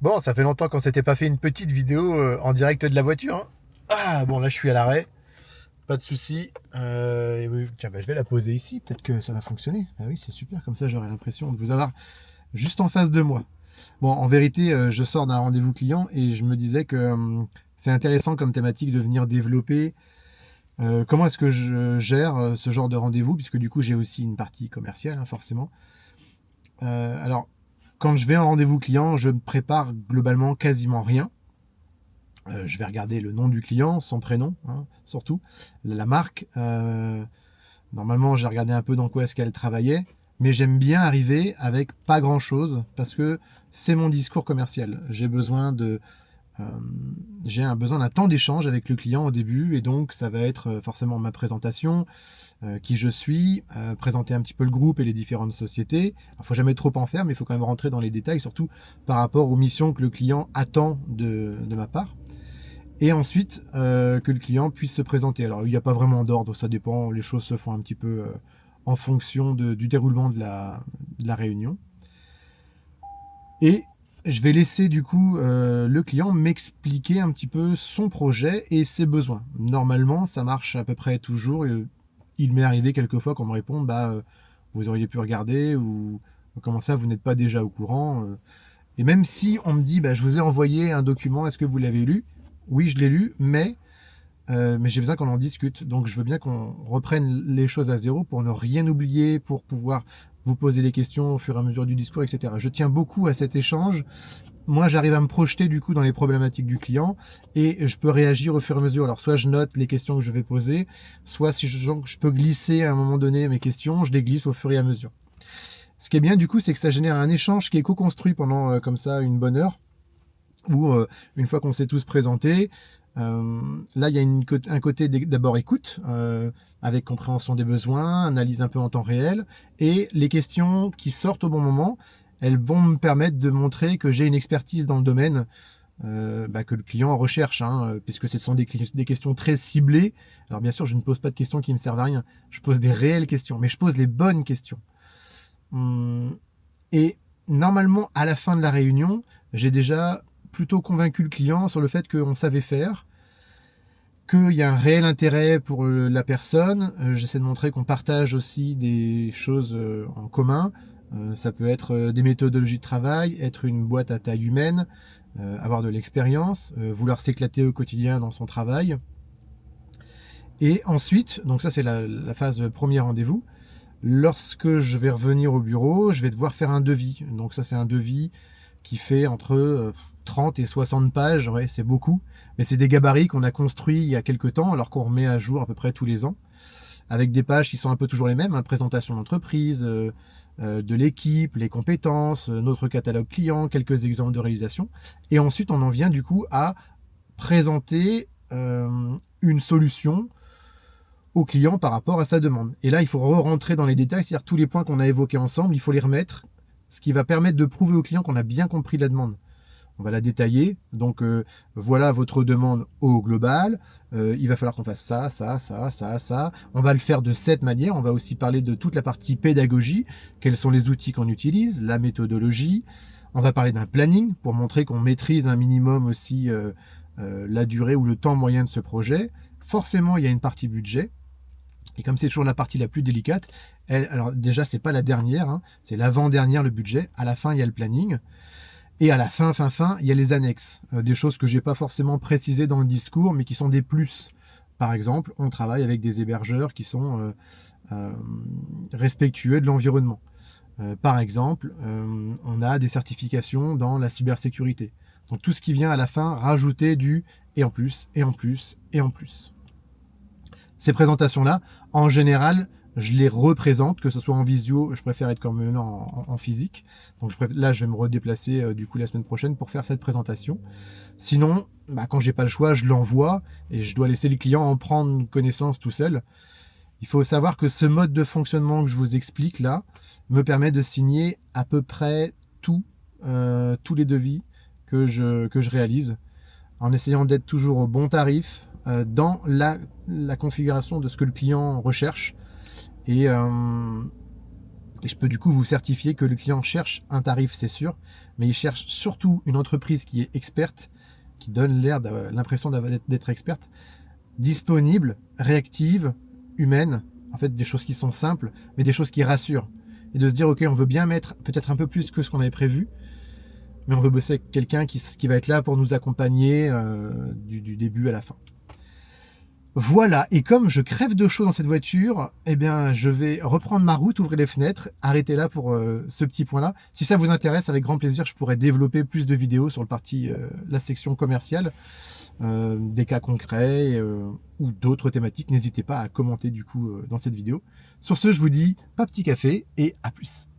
Bon, ça fait longtemps qu'on s'était pas fait une petite vidéo en direct de la voiture, hein. Ah, bon, là je suis à l'arrêt, pas de souci. Et oui, tiens, bah, je vais la poser ici, peut-être que ça va fonctionner. Ah oui, c'est super, comme ça j'aurai l'impression de vous avoir juste en face de moi. Bon, en vérité, je sors d'un rendez-vous client et je me disais que c'est intéressant comme thématique de venir développer comment est-ce que je gère ce genre de rendez-vous, puisque du coup j'ai aussi une partie commerciale, hein, forcément. Alors, quand je vais en rendez-vous client, je ne prépare globalement quasiment rien. Je vais regarder le nom du client, son prénom, hein, surtout, la marque. Normalement, j'ai regardé un peu dans quoi est-ce qu'elle travaillait, mais j'aime bien arriver avec pas grand-chose parce que c'est mon discours commercial. Euh, j'ai un besoin d'un temps d'échange avec le client au début, et donc ça va être forcément ma présentation, qui je suis, présenter un petit peu le groupe et les différentes sociétés. Il ne faut jamais trop en faire, mais il faut quand même rentrer dans les détails, surtout par rapport aux missions que le client attend de ma part. Et ensuite, que le client puisse se présenter. Alors, il n'y a pas vraiment d'ordre, ça dépend, les choses se font un petit peu en fonction du déroulement de la réunion. Et je vais laisser du coup le client m'expliquer un petit peu son projet et ses besoins. Normalement, ça marche à peu près toujours. Il m'est arrivé quelquefois qu'on me réponde, vous auriez pu regarder, ou comment ça, vous n'êtes pas déjà au courant. Et même si on me dit, je vous ai envoyé un document, est-ce que vous l'avez lu? Oui, je l'ai lu, mais j'ai besoin qu'on en discute. Donc je veux bien qu'on reprenne les choses à zéro pour ne rien oublier, pour pouvoir vous poser des questions au fur et à mesure du discours, etc. Je tiens beaucoup à cet échange. Moi, j'arrive à me projeter du coup dans les problématiques du client et je peux réagir au fur et à mesure. Alors, soit je note les questions que je vais poser, soit si je peux glisser à un moment donné mes questions, je les glisse au fur et à mesure. Ce qui est bien du coup, c'est que ça génère un échange qui est co-construit pendant comme ça une bonne heure, où une fois qu'on s'est tous présentés, là il y a un côté d'abord écoute, avec compréhension des besoins, analyse un peu en temps réel, et les questions qui sortent au bon moment, elles vont me permettre de montrer que j'ai une expertise dans le domaine, que le client recherche, hein, puisque ce sont des questions très ciblées. Alors bien sûr, je ne pose pas de questions qui me servent à rien, je pose des réelles questions, mais je pose les bonnes questions. Et normalement, à la fin de la réunion, j'ai déjà plutôt convaincu le client sur le fait qu'on savait faire, qu'il y a un réel intérêt pour la personne. J'essaie de montrer qu'on partage aussi des choses en commun. Ça peut être des méthodologies de travail, être une boîte à taille humaine, avoir de l'expérience, vouloir s'éclater au quotidien dans son travail. Et ensuite, donc ça c'est la phase premier rendez-vous. Lorsque je vais revenir au bureau, je vais devoir faire un devis. Donc ça, c'est un devis qui fait entre 30 et 60 pages. Ouais, c'est beaucoup. Mais c'est des gabarits qu'on a construits il y a quelques temps, alors qu'on remet à jour à peu près tous les ans, avec des pages qui sont un peu toujours les mêmes, hein, présentation d'entreprise, de l'équipe, les compétences, notre catalogue client, quelques exemples de réalisation. Et ensuite, on en vient du coup à présenter une solution au client par rapport à sa demande. Et là, il faut rentrer dans les détails, c'est-à-dire tous les points qu'on a évoqués ensemble, il faut les remettre, ce qui va permettre de prouver au client qu'on a bien compris la demande. On va la détailler. Donc, voilà votre demande au global. Il va falloir qu'on fasse ça, ça, ça, ça, ça. On va le faire de cette manière. On va aussi parler de toute la partie pédagogie. Quels sont les outils qu'on utilise, la méthodologie. On va parler d'un planning pour montrer qu'on maîtrise un minimum aussi la durée ou le temps moyen de ce projet. Forcément, il y a une partie budget. Et comme c'est toujours la partie la plus délicate, alors déjà, c'est pas la dernière, hein, c'est l'avant-dernière, le budget. À la fin, il y a le planning. Et à la fin, il y a les annexes. Des choses que j'ai pas forcément précisées dans le discours, mais qui sont des plus. Par exemple, on travaille avec des hébergeurs qui sont euh, respectueux de l'environnement. Par exemple, on a des certifications dans la cybersécurité. Donc tout ce qui vient à la fin, rajouter du et en plus, et en plus, et en plus. Ces présentations-là, en général, je les représente, que ce soit en visio, je préfère être comme maintenant en physique. Donc là, je vais me redéplacer du coup la semaine prochaine pour faire cette présentation. Sinon, quand j'ai pas le choix, je l'envoie et je dois laisser le client en prendre connaissance tout seul. Il faut savoir que ce mode de fonctionnement que je vous explique là me permet de signer à peu près tous les devis que je réalise, en essayant d'être toujours au bon tarif, dans la configuration de ce que le client recherche. Et Et je peux du coup vous certifier que le client cherche un tarif, c'est sûr, mais il cherche surtout une entreprise qui est experte, qui donne l'impression d'être experte, disponible, réactive, humaine, en fait des choses qui sont simples, mais des choses qui rassurent. Et de se dire, ok, on veut bien mettre peut-être un peu plus que ce qu'on avait prévu, mais on veut bosser avec quelqu'un qui va être là pour nous accompagner du début à la fin. Voilà, et comme je crève de chaud dans cette voiture, eh bien, je vais reprendre ma route, ouvrir les fenêtres, arrêter là pour ce petit point-là. Si ça vous intéresse, avec grand plaisir, je pourrais développer plus de vidéos sur la section commerciale, des cas concrets ou d'autres thématiques. N'hésitez pas à commenter du coup dans cette vidéo. Sur ce, je vous dis pas petit café et à plus.